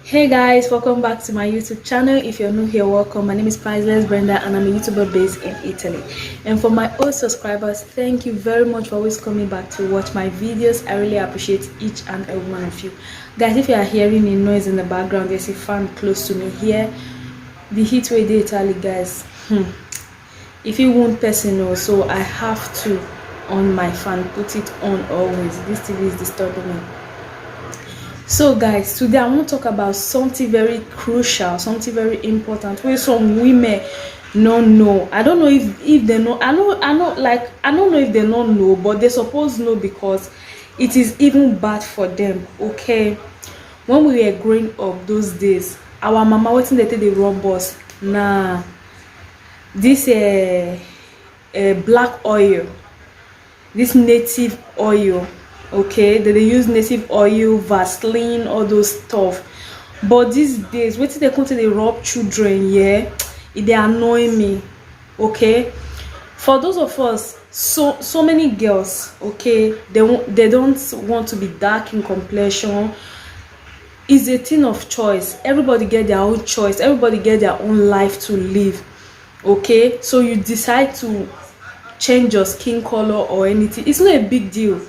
Hey guys, welcome back to my YouTube channel. If you're new here, welcome. My name is Priceless Brenda and I'm a YouTuber based in Italy. And for my old subscribers, thank you very much for always coming back to watch my videos. I really appreciate each and every one of you. Guys, if you are hearing a noise in the background, there's a fan close to me here. The heat wave in Italy, guys. If you want personal, so I have to on my fan, put it on always. This TV is disturbing me. So guys, today I want to talk about something very crucial, something very important where some women don't know. I don't know if they know. I don't know if they don't know, but they suppose know because it is even bad for them. Okay, when we were growing up those days, our mama waiting they take the rub us. Nah, this black oil, this native oil, okay, they use native oil, Vaseline, all those stuff. But these days wetin they come to dey rub children, yeah, it dey annoy me. Okay, for those of us, so many girls, okay, they don't want to be dark in complexion. It's a thing of choice. Everybody get their own choice, everybody get their own life to live. Okay, so you decide to change your skin color or anything, it's not a big deal.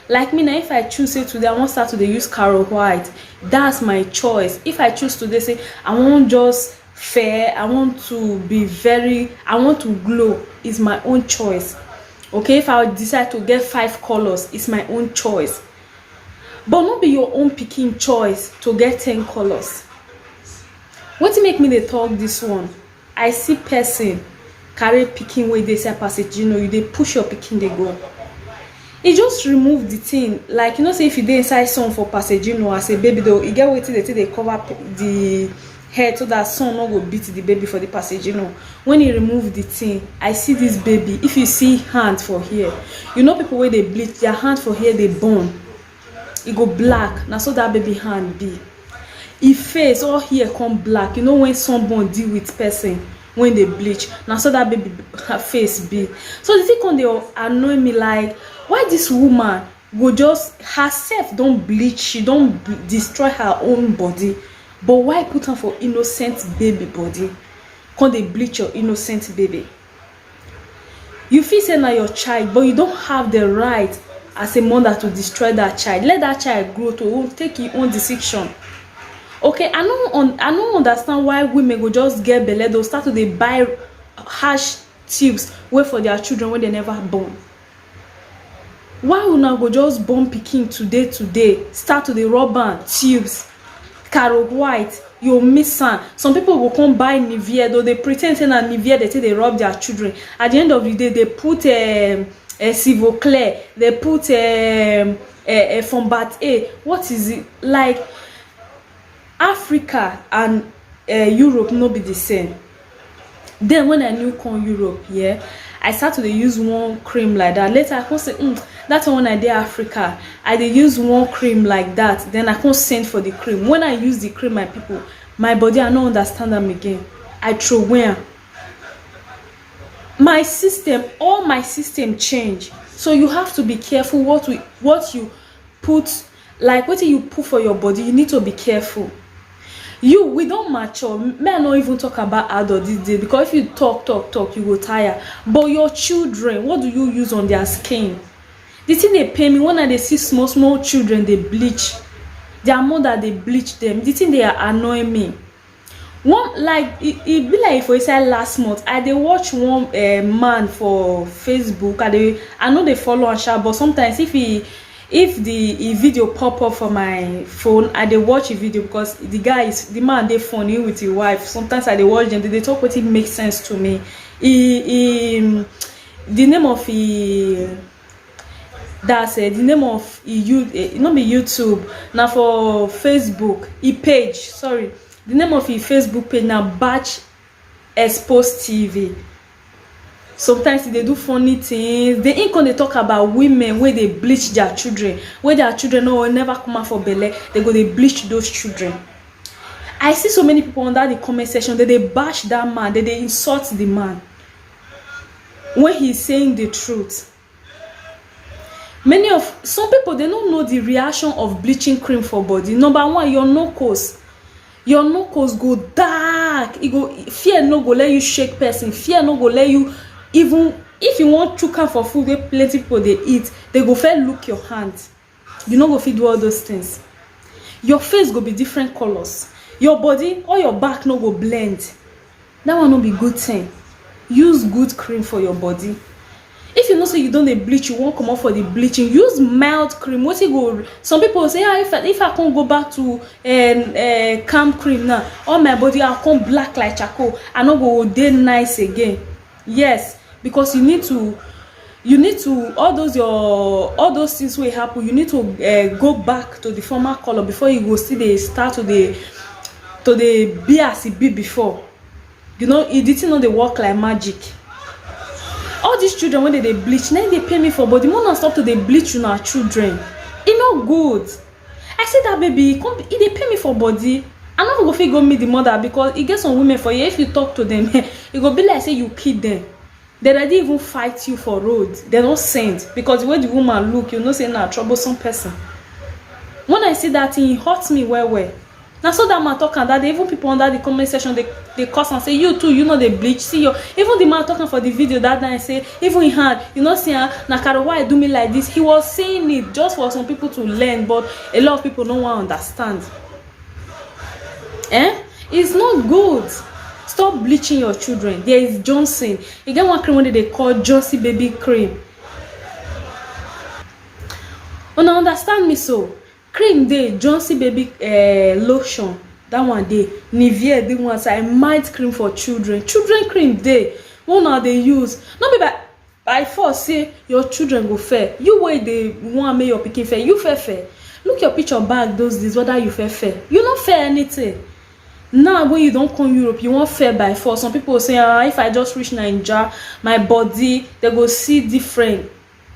Like me now, if I choose say today I want start to dey use Carol White, that's my choice. If I choose today say I want just fair, I want to be I want to glow, it's my own choice. Okay, if I decide to get 5 colors, it's my own choice. But not be your own picking choice to get 10 colors. Wetin make me dey talk this one? I see person carry pikin wey dey sell passage, you dey push your pikin dey go. E just remove the thing, like say if you dey inside sun for passage as a baby though, e get wetin dey take dey cover the head so that sun no go beat the baby for the passage. When e remove the thing, I see this baby. If you see hand for here, people wey dey bleach, their hand for here dey burn, e go black. Na so that baby hand be. E face all here come black. When sunburn deal with person when they bleach, na so that baby her face be. So the thing come dey annoy me, like why this woman go just herself don't bleach, she don't destroy her own body, but why put her for innocent baby body? Come dey bleach your innocent baby. You feel say na your child, but you don't have the right as a mother to destroy that child. Let that child grow to take your own decision. Okay, I don't understand why women go just get belle, they'll start to dey buy harsh tubes wait for their children when they never born. Why una go just born pikin today start to dey rub am tubes, Carol White, you miss am. Some people go come buy Nivea, though they pretend say na Nivea they take dey rub their children. At the end of the day, they put Sivoclair, they put Fombat A. What is it like? Africa and Europe no be the same. Then when I new come Europe, yeah, I start to dey use one cream like that. Later I come say that one when I dey Africa, I dey use one cream like that. Then I come send for the cream. When I use the cream, my people, my body I no understand them again. I throw away. My system, all my system change. So you have to be careful what you put, like what you put for your body. You need to be careful. We don't mature. May I not even talk about adult this day, because if you talk, you go tire. But your children, what do you use on their skin? The thing they pay me when I see small children, they bleach their mother, they bleach them. The thing they are annoying me. One like it be like for inside last month, I dey watch one man for Facebook. I know they follow and share, but sometimes if the video pop up for my phone, I dey watch a video because the man dey funny with his wife. Sometimes I dey watch them, they talk what it makes sense to me. The name of the name of not be YouTube, now for Facebook page, sorry, the name of Facebook page now Batch Expose TV. Sometimes they do funny things. They ain't gonna talk about women where they bleach their children, where their children will never come out for belle. They go they bleach those children. I see so many people under the comment section that they bash that man, that they insult the man when he's saying the truth. Some people, they don't know the reaction of bleaching cream for body. Number one, your knuckles. your knuckles go dark. Fear no go let you shake person. Fear no go let you, even if you want chuka for food wey plenty people dey eat, they go first look your hand. You no go fit do all those things. Your face go be different colors. Your body or your back no go blend. That one no be good thing. Use good cream for your body. If you know say you don dey bleach, you wan comot for the bleaching, use mild cream. Wetin go, some people say, if I can't go back to calm cream now, all my body I come black like charcoal, I no go dey nice again. Yes, because you need to all those things wey happen, you need to go back to the former color before you go still dey start to dey be as e be before. You know, the thing no dey work like magic. All these children when they bleach, now they pay me for body. More stop to they bleach you, our children. It no good. I say that baby, they pay me for body. I'm not gonna go meet the mother, because it gets some women for you. If you talk to them, it go be like say you kid them. They already even fight you for road. They're not sent, because the way the woman look, you know, say na troublesome person. When I see that thing, it hurts me well. Now so that man talking that, even people under the comment section, they cuss and say, you too, you know they bleach. See you. Even the man talking for the video that night say, even in hand, you know, see Nakaro, why do me like this? He was saying it just for some people to learn, but a lot of people don't want to understand. It's not good. Stop bleaching your children. There is Johnson. You get one cream when they call Johnson baby cream. When I understand me so. Cream day, Johnson baby lotion. That one day. Nivea they want say mild cream for children. Children cream day. What now they use? Not be by force say your children go fair. You way they want make your pikin fair. You fair. Look your picture back those days whether you fair. You not fair anything. Now when you don't come Europe, you want fair by force. Some people say, if I just reach Nigeria, my body they go see different.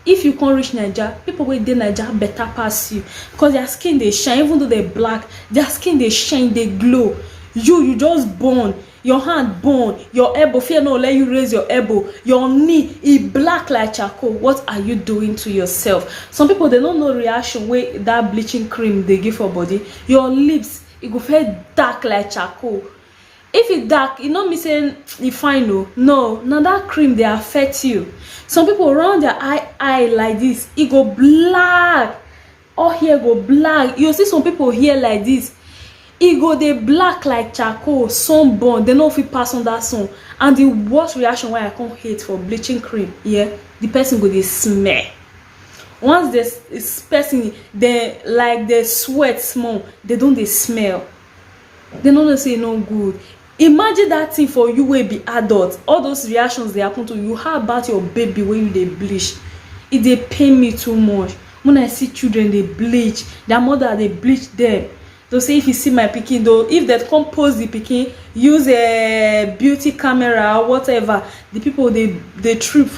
If you can't reach Nigeria, people wey dey Nigeria better pass you, because their skin they shine. Even though they black, their skin they shine, they glow. You just born, your hand born, your elbow fear no let you raise your elbow, your knee it black like charcoal. What are you doing to yourself? Some people they don't know reaction where that bleaching cream they give for body. Your lips it go feel dark like charcoal. If it dark, it not me saying it fine. No, now that cream they affect you. Some people around their eye like this, it go black. All here go black. You see some people here like this, it go they black like charcoal, sunburn. They know if it pass on that sun. And the worst reaction why I can't hate for bleaching cream, the person go they smell. Once this person they like they sweat small, they don't they smell. They don't say no good. Imagine that thing for you will be adult. All those reactions they happen to you. How about your baby when you they bleach? It they pain me too much. When I see children they bleach, their mother they bleach them. They say if you see my pikin though, if they compose the pikin, use a beauty camera or whatever, the people they trip.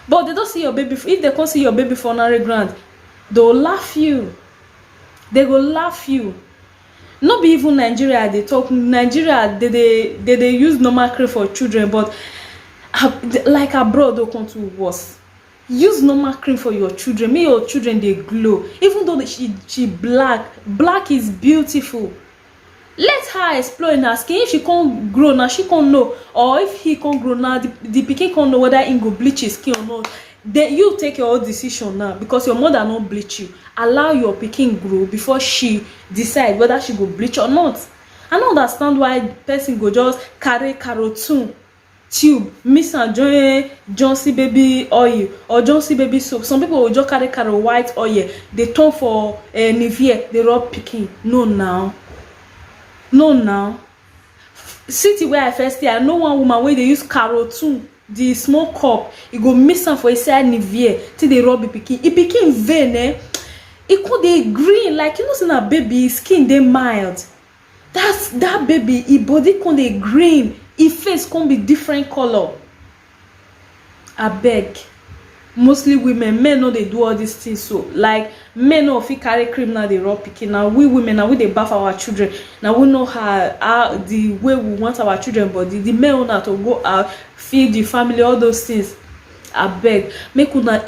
But they don't see your baby. If they can't see your baby for another ground, they'll laugh you. They go laugh you. Not be even Nigeria they talk. Nigeria they use normal cream for children, but like abroad they come to worse. Use normal cream for your children. Make your children they glow. Even though she black is beautiful. Let her explore in her skin. If she can't grow now, she can't know. Or if he can't grow now, the pikin can't know whether he go bleach his skin or not. Then you take your own decision now, because your mother not bleach you. Allow your pikin grow before she decide whether she go bleach or not. I don't understand why person go just carry carotene tube, mix and join Johnson baby oil or Johnson baby soap. Some people will just carry white oil. They turn for Nivea. They rub pikin. No now. City where I first stay, I know one woman where they use carotene. The small cup, it go miss am for inside Nivea till they rub the pikin. It became vein, it could dey green, like you know, say na baby skin dey mild. That baby, it body can dey green, it face can be different color. I beg, mostly women, men know they do all these things. So like men know if we carry cream now they rub pikin. Now we women, now we they bath our children. Now we know how the way we want our children body. The men want to go out, feed the family, all those things. I beg, make una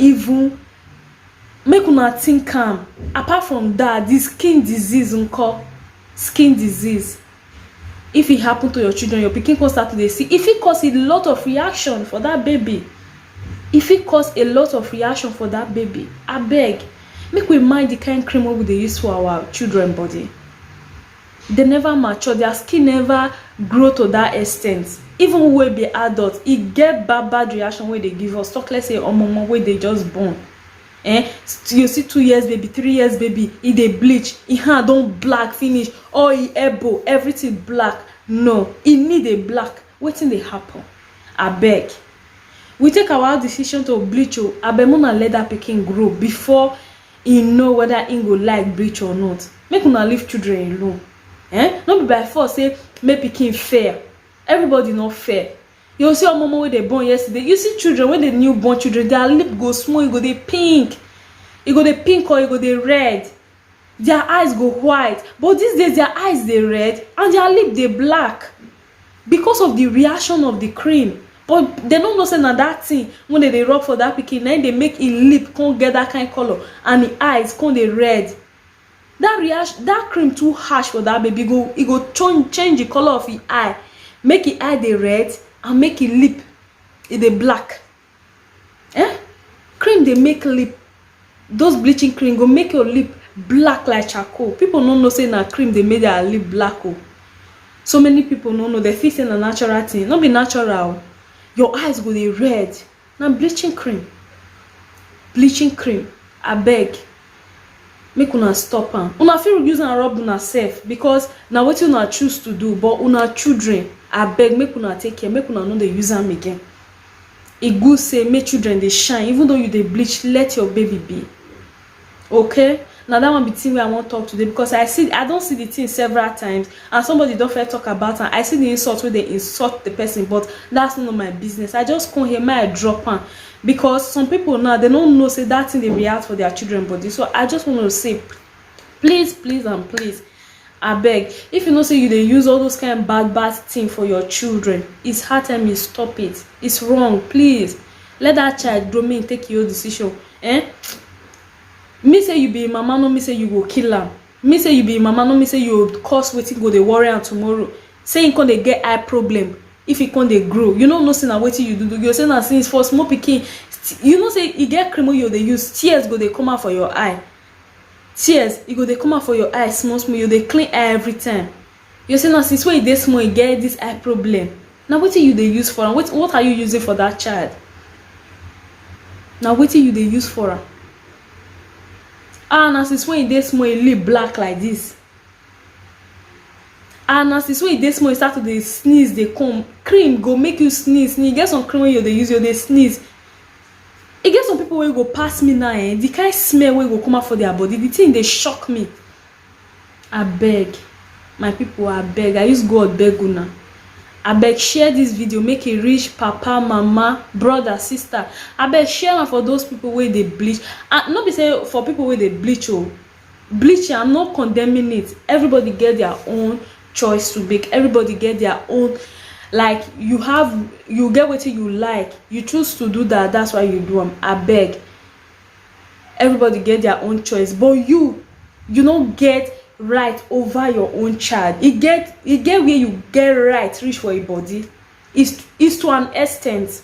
think calm. Apart from that, the skin disease skin disease. if it happen to your children, your pikin come start to dey see, if it cause a lot of reaction for that baby, if it cause a lot of reaction for that baby, abeg make we mind the kind cream wey we dey use for our children body. They never mature, their skin never grow to that extent. Even when we be adult, it get bad reaction wey they give us. Talk, let's say omomo wey they just born. You see 2 years baby, 3 years baby, e dey bleach, e hand don black finish, or e elbow, everything black. No, e need a black. Wetin dey happen? Abeg, we take our decision to bleach o. Abeg, una let that pikin grow before e know whether e go like bleach or not. Make una leave children alone. No be by force say make pikin fair. Everybody not fair. You see omomo wey dey born yesterday. You see children, when the newborn children, their lip go small, e go dey pink. E go dey pink or e go dey red. Their eyes go white. But these days their eyes dey red and their lip dey black because of the reaction of the cream. But they don't know say na that thing when they rub for that pikin, then they make e lip come get that kind of color and the eyes come dey red. That reaction, that cream too harsh for that baby. E go change the color of the eye, make the eye dey red and make e lip e dey black. Cream dey make lip, those bleaching cream go make your lip black like charcoal. People no know say na cream dey make their lip black. So many people no know, they feel say na natural thing. No be natural. Your eyes go dey red. Na bleaching cream. Bleaching cream. Abeg, make una stop am. Una fit use am rub una self because na wetin una choose to do. But una children, abeg make una take care. Make una no dey use am again. E good say make children dey shine. Even though you dey bleach, let your baby be. Okay? Now that one be the thing where I want to talk today, because I don't see the thing several times and somebody don't fair talk about it. I see the insult where they insult the person, but that's not my business. I just come here, my drop on, because some people now they don't know say that thing they react for their children body. So I just want to say, please and please, I beg, if you know say you they use all those kind of bad thing for your children, it's hard time you stop it. It's wrong. Please let that child grow me and take your decision. Me say you be mama, no me say you go kill am. Me say you be mama, no me say you cause wetin go dey worry am tomorrow. Say you can dey get eye problem if you can dey grow. You know say na wetin you do. You say na since for small pikin, you know say you get cream you dey use, tears go dey come out for your eye. Tears, e go dey come out for your eye small. You dey clean eye every time. You say na since when you dey small you get this eye problem. Now wetin you dey use for am? What are you using for that child? Now wetin you dey use for am? And since when you dey small, you lip black like this. And since when you dey small, you start to dey sneeze, they come. Cream go make you sneeze. You get some cream when you dey use, you dey sneeze. You get some people wey go pass me now, the kind smell wey go come out for their body, the thing dey shock me. I beg, my people, I beg. I use God beg una. Abeg, share this video, make it reach papa, mama, brother, sister. Abeg, share am for those people where they bleach. And not be say for people where they bleach. Bleach, I'm not condemning it. Everybody get their own choice to make. Everybody get their own, like you get what you like. You choose to do that, that's why you do them. Abeg, everybody get their own choice. But you don't get right over your own child. You get where you get right reach for your body is to an extent.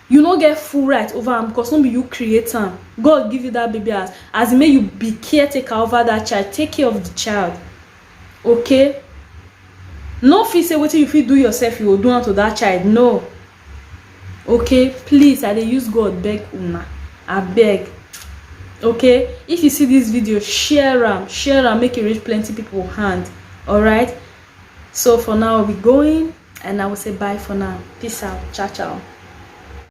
You don't get full right over him because not be you create him. God give you that baby as may you be caretaker over that child. Take care of the child. Okay? No feel say what you feel do yourself you will do unto that child. No. Okay? Please, I dey use God beg una. I beg. Okay, if you see this video, share them, make it reach plenty people hand. All right, so for now we'll be going and I will say bye for now. Peace out. Ciao.